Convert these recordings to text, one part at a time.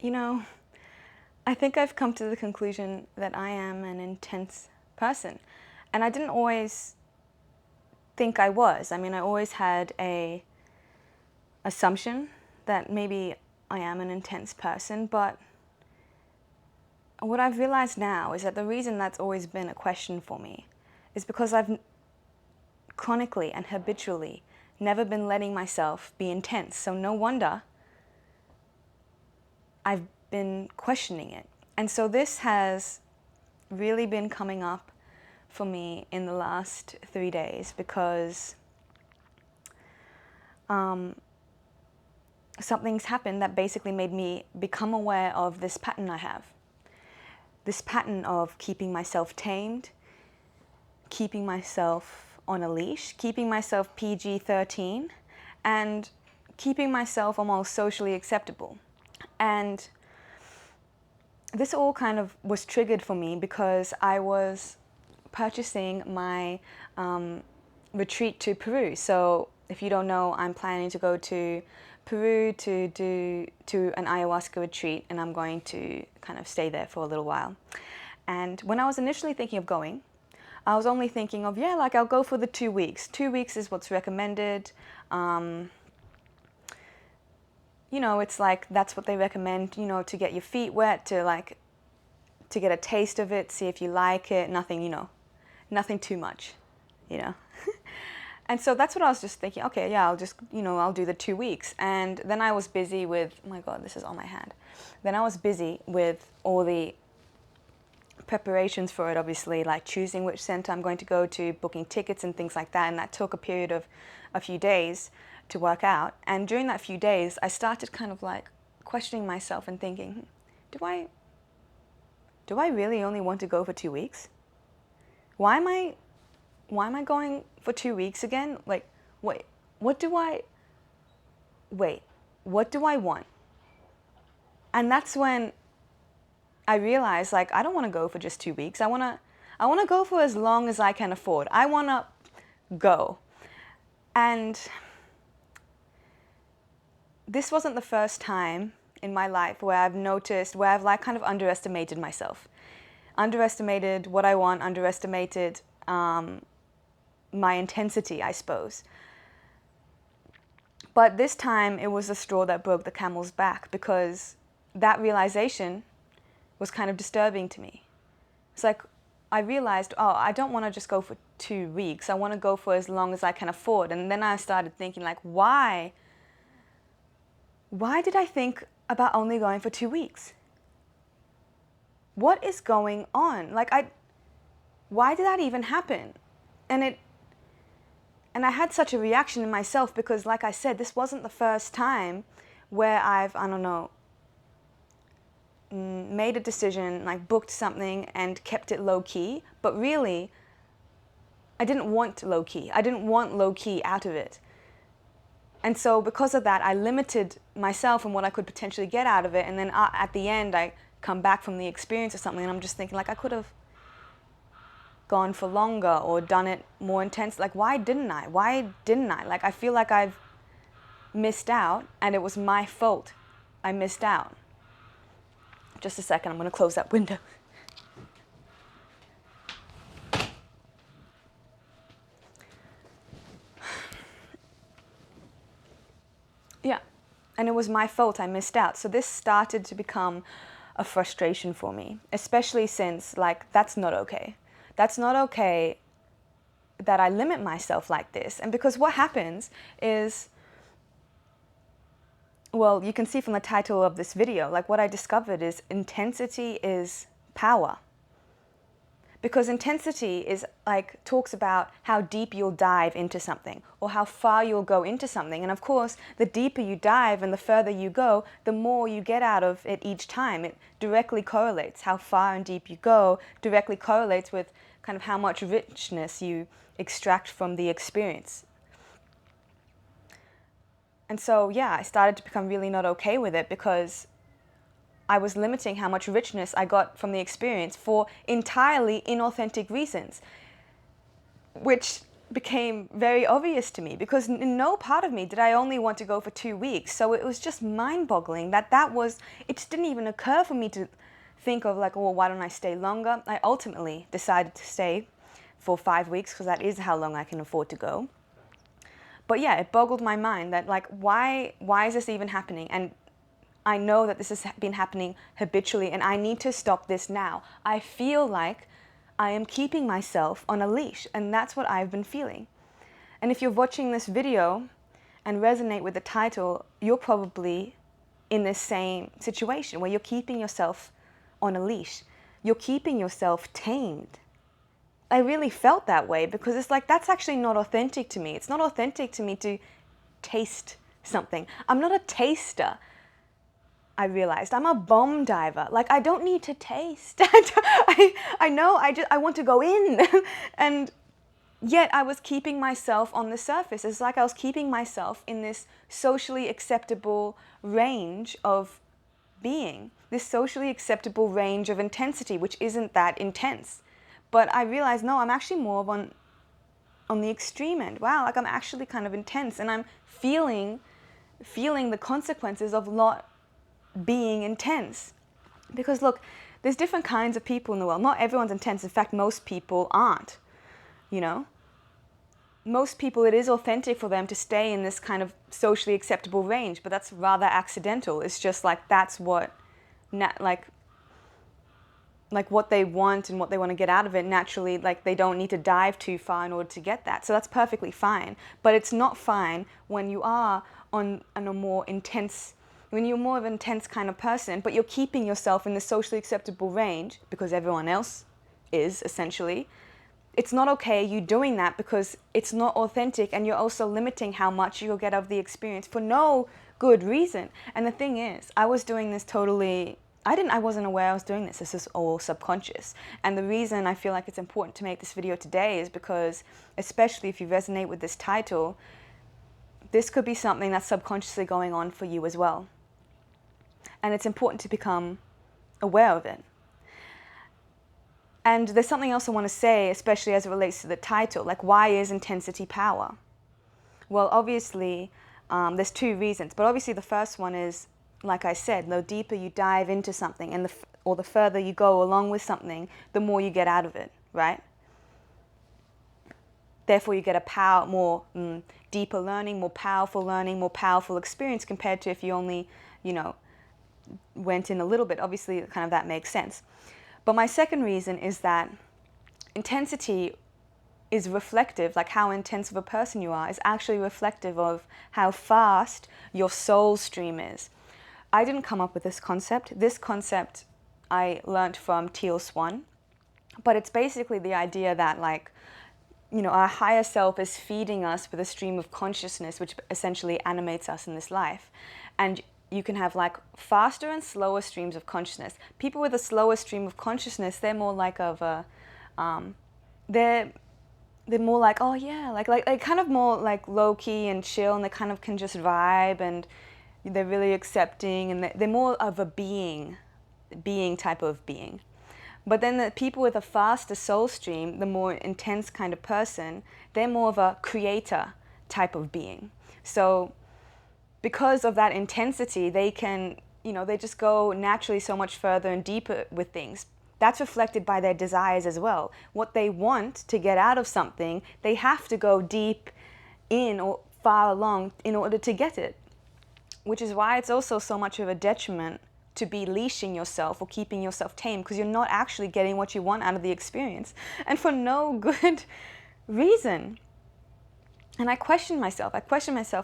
you know, I think I've come to the conclusion that I am an intense person. And I didn't always think I was. I mean, I always had a assumption that maybe I am an intense person, but what I've realized now is that the reason that's always been a question for me is because I've chronically and habitually never been letting myself be intense. So no wonder I've been questioning it. And so this has really been coming up for me in the last 3 days because something's happened that basically made me become aware of this pattern I have. This pattern of keeping myself tamed, keeping myself on a leash, keeping myself PG-13, and keeping myself almost socially acceptable. And this all kind of was triggered for me because I was purchasing my retreat to Peru. So if you don't know, I'm planning to go to Peru to an ayahuasca retreat, and I'm going to kind of stay there for a little while. And when I was initially thinking of going, I was only thinking of, yeah, like I'll go for the 2 weeks. 2 weeks is what's recommended. You know, it's like that's what they recommend, you know, to get your feet wet, to get a taste of it, see if you like it. Nothing, you know, nothing too much, you know. And so that's what I was just thinking, okay, yeah, I'll just, you know, I'll do the 2 weeks. And then I was busy with, oh my God, this is on my hand. Then I was busy with all the preparations for it, obviously, like choosing which center I'm going to go to, booking tickets and things like that. And that took a period of a few days to work out. And during that few days, I started kind of like questioning myself and thinking, do I really only want to go for 2 weeks? Why am I going for 2 weeks again? Like, what do I want? And that's when I realized, like, I don't want to go for just 2 weeks. I want to go for as long as I can afford. I want to go. And this wasn't the first time in my life where I've like kind of underestimated myself. Underestimated what I want, underestimated my intensity, I suppose. But this time it was the straw that broke the camel's back, because that realization was kind of disturbing to me. It's like I realized, oh, I don't want to just go for 2 weeks. I want to go for as long as I can afford. And then I started thinking, like, why did I think about only going for 2 weeks? What is going on? Like, why did that even happen? And I had such a reaction in myself because, like I said, this wasn't the first time where I've, I don't know, made a decision, like booked something and kept it low-key. But really, I didn't want low-key. I didn't want low-key out of it. And so because of that, I limited myself and what I could potentially get out of it. And then at the end, I come back from the experience or something, and I'm just thinking, like, I could have gone for longer or done it more intense. Like, why didn't I? Like, I feel like I've missed out, and it was my fault I missed out. Just a second, I'm going to close that window. Yeah, and it was my fault I missed out. So this started to become a frustration for me, especially since, like, that's not okay. That's not okay that I limit myself like this. And because what happens is, well, you can see from the title of this video, like, what I discovered is intensity is power. Because intensity is like, talks about how deep you'll dive into something or how far you'll go into something. And of course, the deeper you dive and the further you go, the more you get out of it each time. It directly correlates. How far and deep you go directly correlates with kind of how much richness you extract from the experience. And so, yeah, I started to become really not okay with it because I was limiting how much richness I got from the experience for entirely inauthentic reasons, which became very obvious to me, because in no part of me did I only want to go for 2 weeks. So it was just mind-boggling it just didn't even occur for me to think of like, well, why don't I stay longer? I ultimately decided to stay for 5 weeks because that is how long I can afford to go. But yeah, it boggled my mind that like, why is this even happening? And I know that this has been happening habitually, and I need to stop this now. I feel like I am keeping myself on a leash, and that's what I've been feeling. And if you're watching this video and resonate with the title, you're probably in this same situation where you're keeping yourself on a leash. You're keeping yourself tamed. I really felt that way, because it's like, that's actually not authentic to me. It's not authentic to me to taste something. I'm not a taster. I realized I'm a bomb diver. Like, I don't need to taste. I know, I want to go in. And yet I was keeping myself on the surface. It's like I was keeping myself in this socially acceptable range of being, this socially acceptable range of intensity, which isn't that intense. But I realized, no, I'm actually more of on the extreme end. Wow, like I'm actually kind of intense, and I'm feeling the consequences of not being intense. Because look, there's different kinds of people in the world. Not everyone's intense. In fact, most people aren't, you know? Most people, it is authentic for them to stay in this kind of socially acceptable range, but that's rather accidental. It's just like, that's what, like what they want and what they want to get out of it naturally. Like, they don't need to dive too far in order to get that. So that's perfectly fine. But it's not fine when you are on a more intense, when you're more of an intense kind of person, but you're keeping yourself in the socially acceptable range because everyone else is, essentially. It's not okay you doing that, because it's not authentic, and you're also limiting how much you'll get of the experience for no good reason. And the thing is, I was doing this totally, I wasn't aware I was doing this. This is all subconscious. And the reason I feel like it's important to make this video today is because, especially if you resonate with this title, this could be something that's subconsciously going on for you as well. And it's important to become aware of it. And there's something else I want to say, especially as it relates to the title, like, why is intensity power? Well, obviously, there's 2 reasons. But obviously the first one is, like I said, the deeper you dive into something, and the further you go along with something, the more you get out of it, right? Therefore, you get a more deeper learning, more powerful experience, compared to if you only, went in a little bit. Obviously, kind of that makes sense. But my second reason is that intensity is reflective, like how intense of a person you are is actually reflective of how fast your soul stream is. I didn't come up with this concept. This concept I learned from Teal Swan, but it's basically the idea that, like, our higher self is feeding us with a stream of consciousness, which essentially animates us in this life. And you can have like faster and slower streams of consciousness. People with a slower stream of consciousness, they're more like they're more like, oh yeah, like kind of more like low key and chill, and they kind of can just vibe, and they're really accepting, and they're more of a being type of being. But then the people with a faster soul stream, the more intense kind of person, they're more of a creator type of being. So because of that intensity, they can, they just go naturally so much further and deeper with things. That's reflected by their desires as well. What they want to get out of something, they have to go deep in or far along in order to get it. Which is why it's also so much of a detriment to be leashing yourself or keeping yourself tame, because you're not actually getting what you want out of the experience, and for no good reason. And I questioned myself,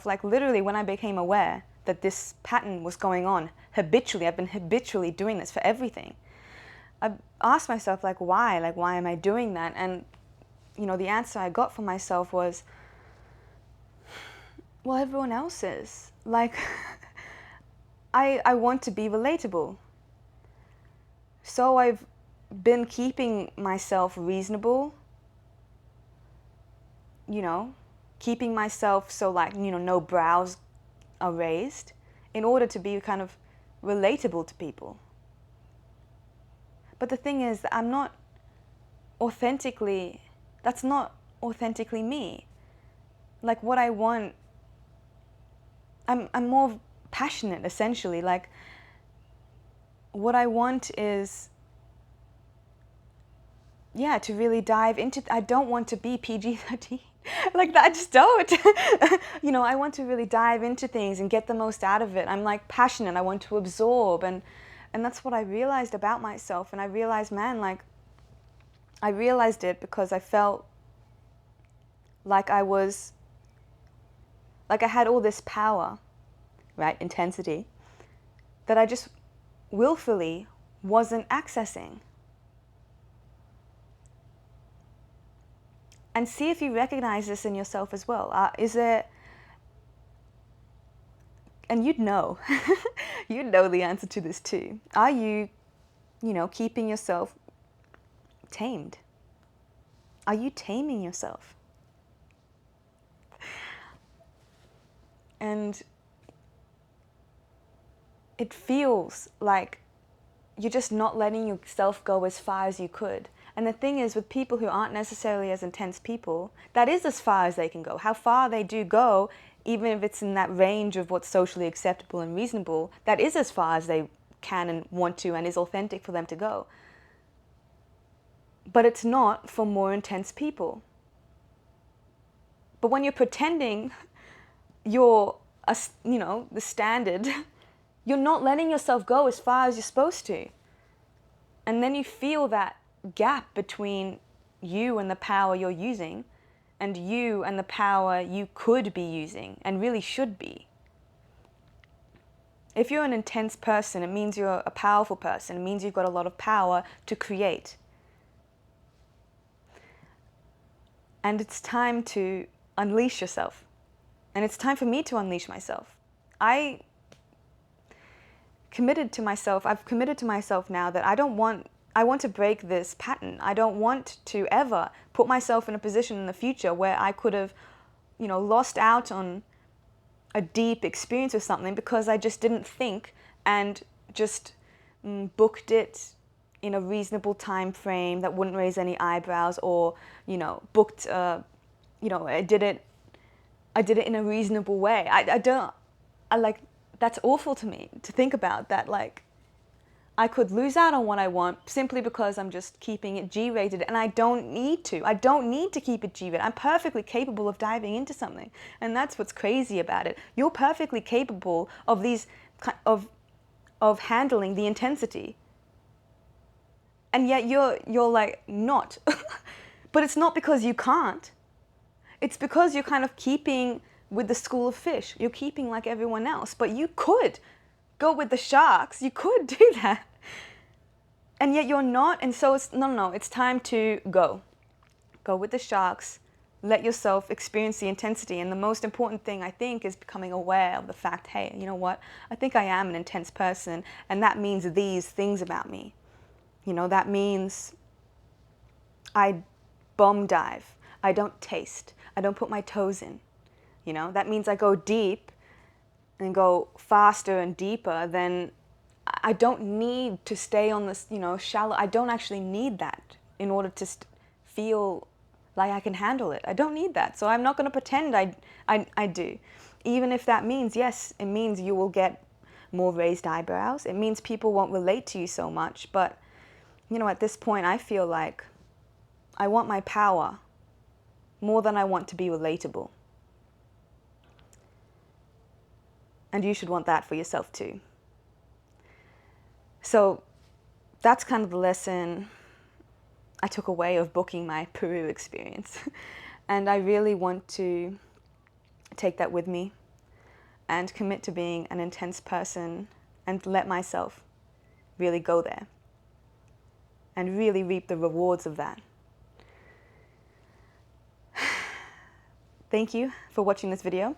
like, literally when I became aware that this pattern was going on habitually. I've been habitually doing this for everything. I asked myself, like, why am I doing that? And the answer I got for myself was, well, everyone else is. Like, I want to be relatable. So I've been keeping myself reasonable, keeping myself so, like, no brows are raised, in order to be kind of relatable to people. But the thing is that I'm not authentically, that's not authentically me. Like what I want, I'm more passionate essentially. Like what I want is, yeah, to really dive into, I don't want to be PG-13. Like that, I just don't. You know, I want to really dive into things and get the most out of it. I'm like passionate, I want to absorb, and that's what I realized about myself. And I realized, man, like I realized it because I felt like I had all this power, right, intensity, that I just willfully wasn't accessing. And see if you recognize this in yourself as well. Is there, and you'd know, you'd know the answer to this too. Are you, keeping yourself tamed? Are you taming yourself? And it feels like you're just not letting yourself go as far as you could. And the thing is, with people who aren't necessarily as intense people, that is as far as they can go. How far they do go, even if it's in that range of what's socially acceptable and reasonable, that is as far as they can and want to and is authentic for them to go. But it's not for more intense people. But when you're pretending you're, the standard, you're not letting yourself go as far as you're supposed to. And then you feel that gap between you and the power you're using, and you and the power you could be using and really should be. If you're an intense person, it means you're a powerful person. It means you've got a lot of power to create. And it's time to unleash yourself. And it's time for me to unleash myself. I've committed to myself now that I want to break this pattern. I don't want to ever put myself in a position in the future where I could have, lost out on a deep experience with something because I just didn't think and just booked it in a reasonable time frame that wouldn't raise any eyebrows, or, booked, I did it in a reasonable way. That's awful to me to think about that. Like, I could lose out on what I want simply because I'm just keeping it G-rated, and I don't need to. I don't need to keep it G-rated. I'm perfectly capable of diving into something, and that's what's crazy about it. You're perfectly capable of of handling the intensity, and yet you're like not. But it's not because you can't. It's because you're kind of keeping with the school of fish. You're keeping like everyone else, but you could go with the sharks. You could do that. And yet you're not, and so it's, no, it's time to go. Go with the sharks, let yourself experience the intensity. And the most important thing, I think, is becoming aware of the fact, hey, you know what? I think I am an intense person, and that means these things about me. That means I bomb dive. I don't taste. I don't put my toes in. That means I go deep and go faster and deeper. Then I don't need to stay on this, shallow. I don't actually need that in order to feel like I can handle it. I don't need that. So I'm not going to pretend I do. Even if that means, yes, it means you will get more raised eyebrows. It means people won't relate to you so much. But, at this point, I feel like I want my power more than I want to be relatable. And you should want that for yourself too. So that's kind of the lesson I took away of booking my Peru experience. And I really want to take that with me and commit to being an intense person and let myself really go there and really reap the rewards of that. Thank you for watching this video.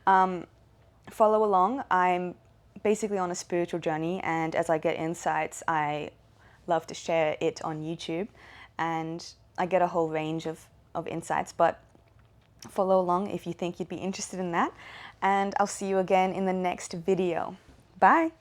Follow along. I'm basically on a spiritual journey, and as I get insights, I love to share it on YouTube, and I get a whole range of insights, but follow along if you think you'd be interested in that, and I'll see you again in the next video. Bye!